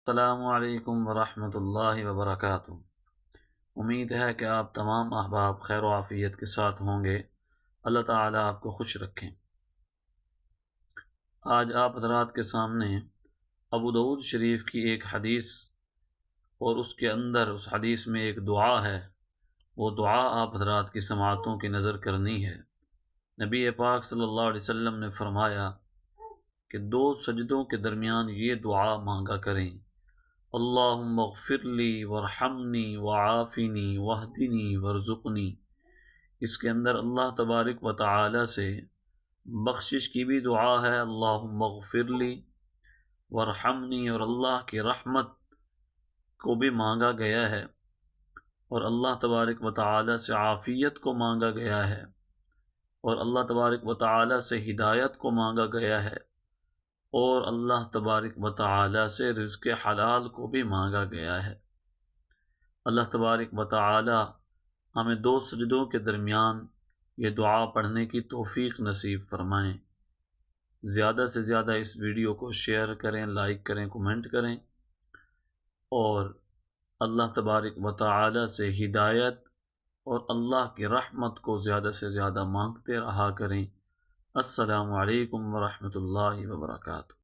السلام علیکم ورحمۃ اللہ وبرکاتہ۔ امید ہے کہ آپ تمام احباب خیر و عافیت کے ساتھ ہوں گے۔ اللہ تعالیٰ آپ کو خوش رکھیں۔ آج آپ حضرات کے سامنے ابو داؤد شریف کی ایک حدیث اور اس کے اندر اس حدیث میں ایک دعا ہے، وہ دعا آپ حضرات کی سماعتوں کی نظر کرنی ہے۔ نبی پاک صلی اللہ علیہ وسلم نے فرمایا کہ دو سجدوں کے درمیان یہ دعا مانگا کریں: اللہم اغفر لی ورحمنی وعافنی واہدنی وارزقنی۔ اس کے اندر اللہ تبارک و تعالی سے بخشش کی بھی دعا ہے، اللہم اغفر لی ورحمنی، اور اللہ کی رحمت کو بھی مانگا گیا ہے، اور اللہ تبارک و تعالی سے عافیت کو مانگا گیا ہے، اور اللہ تبارک و تعالی سے ہدایت کو مانگا گیا ہے، اور اللہ تبارک و تعالی سے رزق حلال کو بھی مانگا گیا ہے۔ اللہ تبارک و تعالی ہمیں دو سجدوں کے درمیان یہ دعا پڑھنے کی توفیق نصیب فرمائیں۔ زیادہ سے زیادہ اس ویڈیو کو شیئر کریں، لائک کریں، کمنٹ کریں، اور اللہ تبارک و تعالی سے ہدایت اور اللہ کی رحمت کو زیادہ سے زیادہ مانگتے رہا کریں۔ السلام علیکم ورحمۃ اللہ وبرکاتہ۔